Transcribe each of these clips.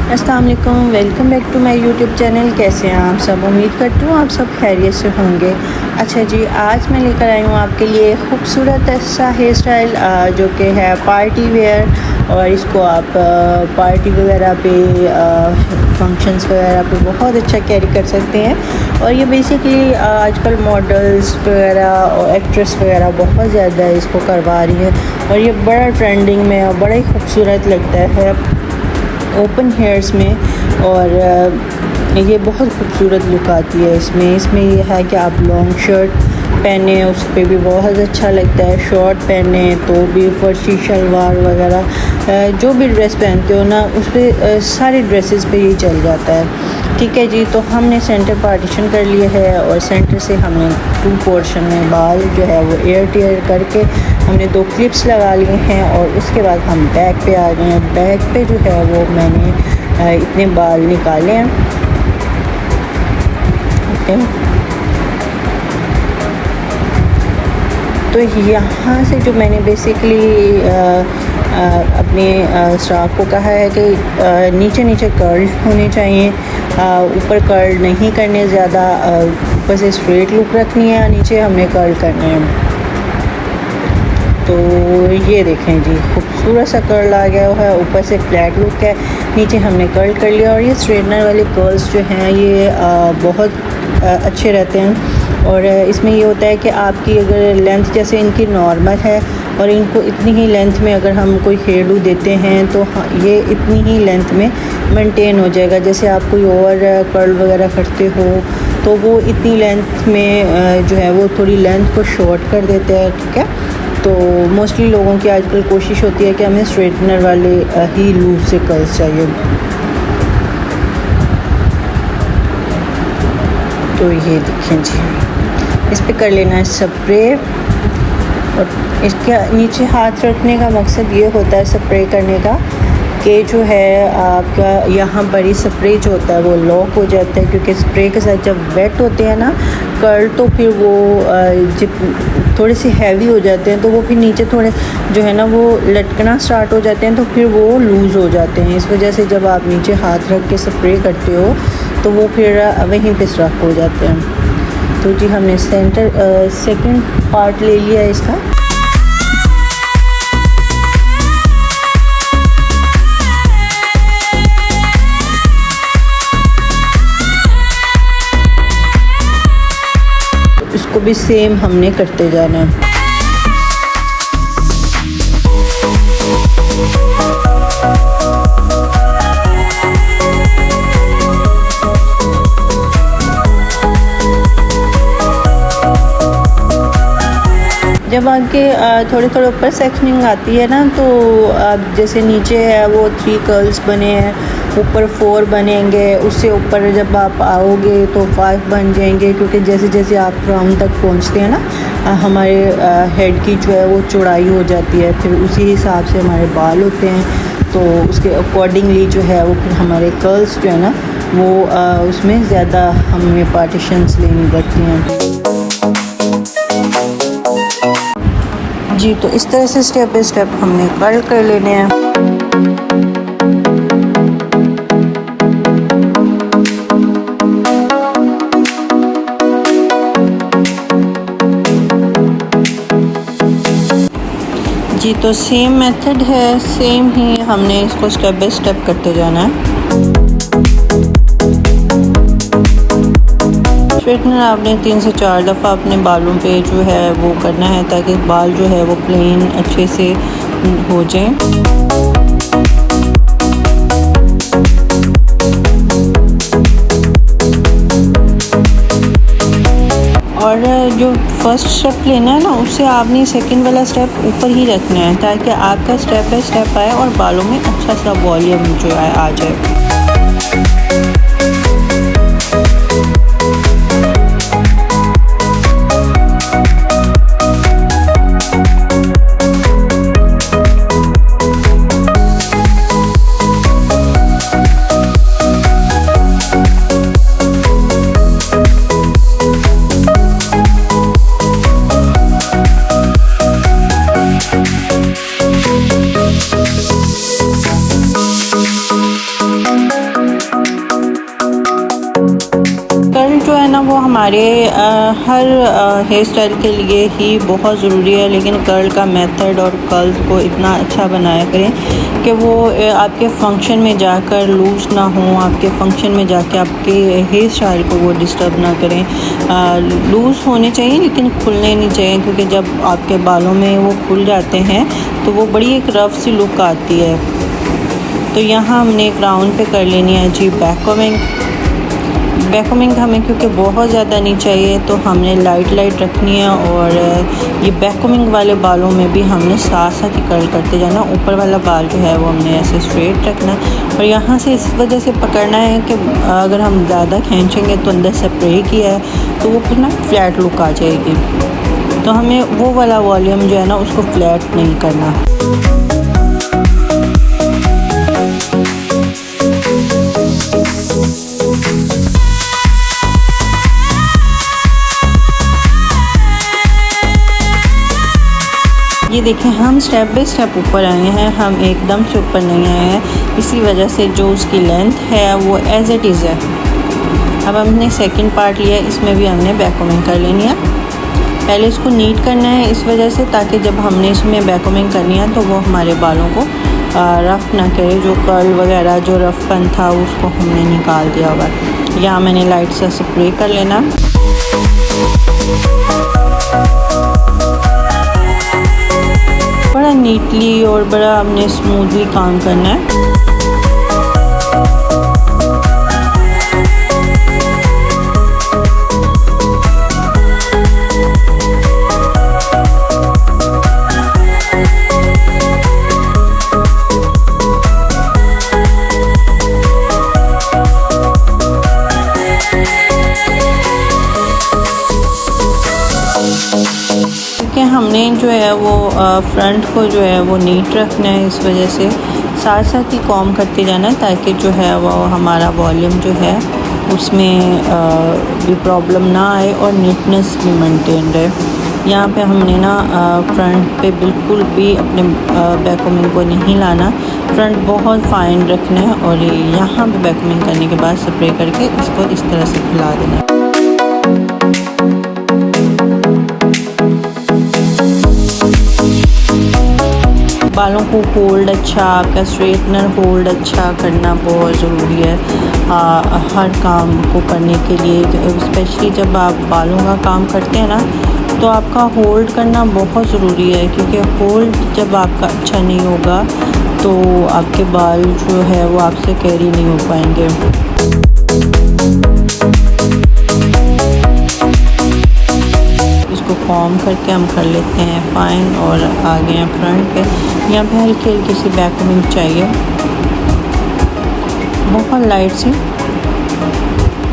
अस्सलाम वालेकुम, welcome back to my YouTube channel. कैसे हैं आप सब? उम्मीद करती हूँ आप सब खैरियत से होंगे। अच्छा जी, आज मैं लेकर आई हूँ आपके लिए खूबसूरत सा हेयर स्टाइल जो कि है पार्टी वेयर, और इसको आप पार्टी वगैरह पे फंक्शंस वगैरह पे बहुत अच्छा कैरी कर सकते हैं। और ये बेसिकली आजकल मॉडल्स वगैरह और एक्ट्रेस वगैरह बहुत ज़्यादा इसको करवा रही है, और ये बड़ा ट्रेंडिंग में और बड़ा ही खूबसूरत लगता है ओपन हेयर्स में। और ये बहुत खूबसूरत लुक आती है इसमें ये है कि आप लॉन्ग शर्ट पहने उस पर भी बहुत अच्छा लगता है, शॉर्ट पहने तो भी, फर्शी शलवार वगैरह जो भी ड्रेस पहनते हो ना उस पर सारी ड्रेसेस पे ये चल जाता है। ठीक है जी, तो हमने सेंटर पार्टीशन कर लिया है और सेंटर से हमने 2 पोर्शन में बाल जो है वो एयर टेयर करके हमने 2 क्लिप्स लगा लिए हैं, और उसके बाद हम बैक पे आ गए हैं। बैक पे जो है वो मैंने इतने बाल निकाले हैं। तो यहाँ से जो मैंने बेसिकली अपने स्टाफ को कहा है कि नीचे नीचे कर्ल होने चाहिए, ऊपर कर्ल नहीं करने ज़्यादा, ऊपर से स्ट्रेट लुक रखनी है, नीचे हमने कर्ल करने हैं। तो ये देखें जी, खूबसूरत सा कर्ल आ गया है, ऊपर से फ्लैट लुक है, नीचे हमने कर्ल कर लिया। और ये स्ट्रेटनर वाले कर्ल्स जो हैं ये बहुत अच्छे रहते हैं। और इसमें ये होता है कि आपकी अगर लेंथ जैसे इनकी नॉर्मल है और इनको इतनी ही लेंथ में अगर हम कोई हेयर डू देते हैं तो ये इतनी ही लेंथ में मेंटेन हो जाएगा। जैसे आप कोई और कर्ल वगैरह करते हो तो वो इतनी लेंथ में जो है वो थोड़ी लेंथ को शॉर्ट कर देते हैं। ठीक है, तो मोस्टली लोगों की आजकल कोशिश होती है कि हमें स्ट्रेटनर वाले ही लूज से कर्ल्स चाहिए। तो ये देखें जी, इस पे कर लेना है स्प्रे, और इसके नीचे हाथ रखने का मकसद ये होता है स्प्रे करने का कि जो है आपका यहाँ पर ही स्प्रे जो होता है वो लॉक हो जाता है, क्योंकि स्प्रे के साथ जब वेट होते हैं ना कर्ल तो फिर वो जब थोड़े से हैवी हो जाते हैं तो वो फिर नीचे थोड़े जो है ना वो लटकना स्टार्ट हो जाते हैं, तो फिर वो लूज़ हो जाते हैं। इस वजह से जब आप नीचे हाथ रख के स्प्रे करते हो तो वो फिर वहीं पे स्टक हो जाते हैं। तो जी हमने सेकंड पार्ट ले लिया है इसका। इसको भी सेम हमने करते जाना है। जब आपके थोड़े थोड़े ऊपर सेक्शनिंग आती है ना तो अब जैसे नीचे है वो 3 कर्ल्स बने हैं, ऊपर 4 बनेंगे, उससे ऊपर जब आप आओगे तो 5 बन जाएंगे, क्योंकि जैसे जैसे आप राउंड तक पहुंचते हैं ना हमारे हेड की जो है वो चौड़ाई हो जाती है, फिर उसी हिसाब से हमारे बाल होते हैं, तो उसके अकॉर्डिंगली जो है वो फिर हमारे कर्ल्स जो है ना वो उसमें ज़्यादा हमें पार्टीशंस लेनी पड़ती हैं। जी, तो इस तरह से स्टेप बाय स्टेप हमने कर्ल कर लेने हैं। जी, तो सेम मेथड है, सेम ही हमने इसको स्टेप बाय स्टेप करते जाना है। स्ट्रेटनर आपने 3 से 4 दफ़ा अपने बालों पे जो है वो करना है ताकि बाल जो है वो प्लेन अच्छे से हो जाए। और जो फर्स्ट स्टेप लेना है ना उससे आपने सेकंड वाला स्टेप ऊपर ही रखना है ताकि आपका स्टेप बाय स्टेप आए और बालों में अच्छा सा वॉल्यूम जो है आ जाए। हमारे हर हेयर स्टाइल के लिए ही बहुत ज़रूरी है, लेकिन कर्ल का मेथड और कर्ल्स को इतना अच्छा बनाया करें कि वो आपके फंक्शन में जाकर लूज़ ना हो, आपके फंक्शन में जाके आपके हेयर स्टाइल को वो डिस्टर्ब ना करें। लूज़ होने चाहिए लेकिन खुलने नहीं चाहिए, क्योंकि जब आपके बालों में वो खुल जाते हैं तो वो बड़ी एक रफ़ सी लुक आती है। तो यहाँ हमने एक राउंड पे कर लेनी है जी बैककमिंग हमें क्योंकि बहुत ज़्यादा नहीं चाहिए, तो हमने लाइट रखनी है। और ये बैककमिंग वाले बालों में भी हमने साथ साथ ही कर्ल करते जाना। ऊपर वाला बाल जो है वो हमने ऐसे स्ट्रेट रखना है, और यहाँ से इस वजह से पकड़ना है कि अगर हम ज़्यादा खींचेंगे तो अंदर स्प्रे किया है तो वो फिर ना फ्लैट लुक आ जाएगी। तो हमें वो वाला वॉल्यूम जो है ना उसको फ्लैट नहीं करना। ये देखें, हम स्टेप बाय स्टेप ऊपर आए हैं, हम एकदम से ऊपर नहीं आए हैं। इसी वजह से जो उसकी लेंथ है वो एज इट इज़ है। अब हमने सेकंड पार्ट लिया, इसमें भी हमने बैककमिंग कर लेनी है। पहले इसको नीट करना है इस वजह से, ताकि जब हमने इसमें बैककमिंग करनी है तो वो हमारे बालों को रफ़ ना करे। जो कर्ल वगैरह जो रफ़पन था उसको हमने निकाल दिया होगा। यहाँ मैंने लाइट सा स्प्रे कर लेना। बड़ा नीटली और बड़ा हमने स्मूथली काम करना है। हमने जो है वो फ्रंट को जो है वो नीट रखना है, इस वजह से साथ साथ ही कॉम करते जाना है, ताकि जो है वो हमारा वॉल्यूम जो है उसमें भी प्रॉब्लम ना आए और नीटनेस भी मेंटेन रहे। यहाँ पे हमने ना फ्रंट पे बिल्कुल भी अपने बैककमिंग को नहीं लाना, फ्रंट बहुत फाइन रखना है। और यहाँ पे बैककमिंग करने के बाद स्प्रे करके इसको इस तरह से फैला देना है। बालों को होल्ड अच्छा, आपका स्ट्रेटनर होल्ड अच्छा करना बहुत ज़रूरी है हर काम को करने के लिए। स्पेशली जब आप बालों का काम करते हैं ना, तो आपका होल्ड करना बहुत ज़रूरी है, क्योंकि होल्ड जब आपका अच्छा नहीं होगा तो आपके बाल जो है वो आपसे कैरी नहीं हो पाएंगे। इसको कॉम करके हम कर लेते हैं फाइन, और आगे हैं फ्रंट पे। यहाँ पे हल्की हल्की सी बैककमिंग चाहिए, बहुत लाइट सी,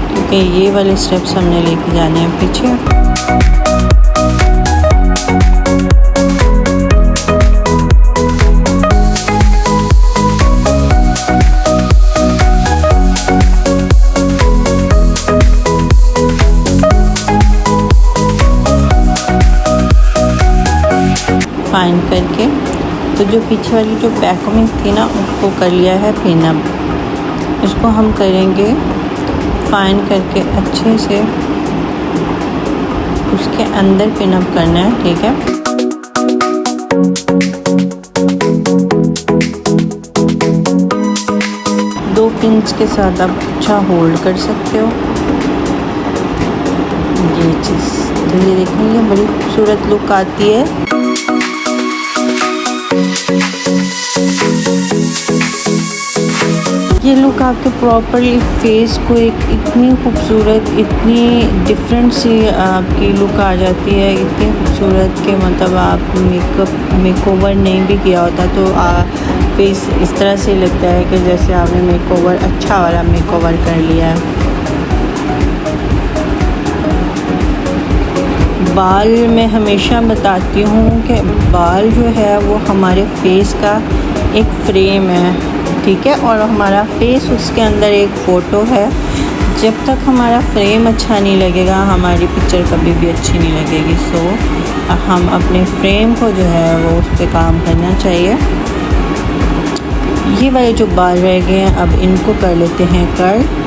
क्योंकि ये वाले स्टेप्स हमने लेके जाने हैं पीछे। फाइन करके तो जो पीछे वाली जो बैककमिंग थी ना उसको कर लिया है पिन अप। इसको हम करेंगे फाइन करके अच्छे से उसके अंदर पिन अप करना है, ठीक है। दो पिंस के साथ आप अच्छा होल्ड कर सकते हो ये चीज़। तो ये देखेंगे बड़ी खूबसूरत लुक आती है। ये लुक आपके प्रॉपरली फेस को एक इतनी खूबसूरत, इतनी डिफरेंट सी आपकी लुक आ जाती है, इतनी खूबसूरत कि मतलब आप मेकओवर नहीं भी किया होता तो फेस इस तरह से लगता है कि जैसे आपने मेकओवर अच्छा वाला मेकओवर कर लिया है। बाल मैं हमेशा बताती हूँ कि बाल जो है वो हमारे फेस का एक फ्रेम है, ठीक है, और हमारा फेस उसके अंदर एक फ़ोटो है। जब तक हमारा फ्रेम अच्छा नहीं लगेगा हमारी पिक्चर कभी भी अच्छी नहीं लगेगी। सो हम अपने फ्रेम को जो है वो उस पर काम करना चाहिए। ये वाले जो बाल रह गए हैं अब इनको कर लेते हैं कर्ल।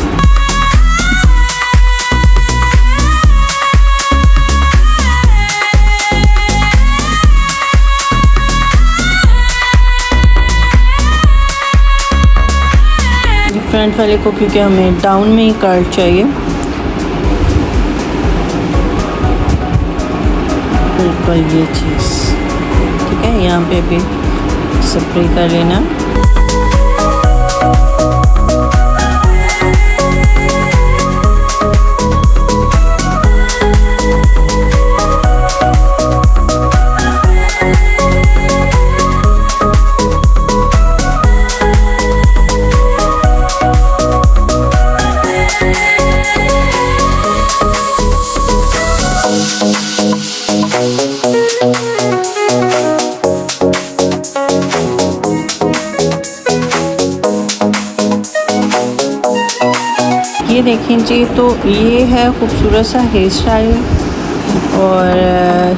फ्रंट वाले को, क्योंकि हमें डाउन में ही कर्ल चाहिए। बिल्कुल ये चीज़ ठीक है। यहाँ पे भी स्प्रे कर लेना। ये देखें जी, तो ये है खूबसूरत सा हेयर स्टाइल। और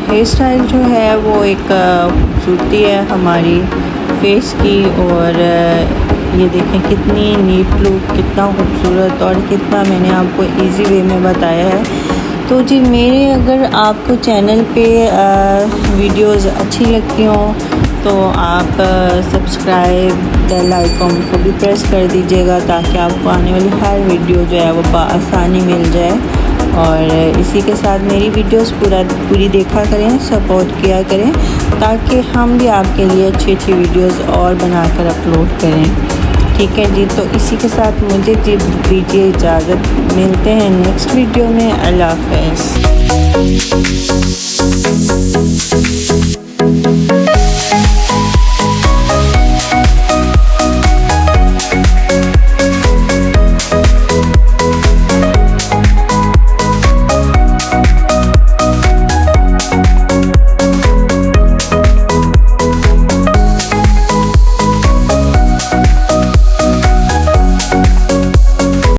हेयर स्टाइल जो है वो एक खूबसूरती है हमारी फेस की। और ये देखें कितनी नीट लुक, कितना खूबसूरत और कितना मैंने आपको इजी वे में बताया है। तो जी मेरे अगर आपको चैनल पे वीडियोस अच्छी लगती हों तो आप सब्सक्राइब, बेल आइकॉन को भी प्रेस कर दीजिएगा, ताकि आपको आने वाली हर वीडियो जो है वो आसानी मिल जाए। और इसी के साथ मेरी वीडियोस पूरी देखा करें, सपोर्ट किया करें, ताकि हम भी आपके लिए अच्छी अच्छी वीडियोस और बनाकर अपलोड करें। ठीक है जी, तो इसी के साथ मुझे दीजिए इजाज़त। मिलते हैं नेक्स्ट वीडियो में। अल्लाह हाफ़िज़।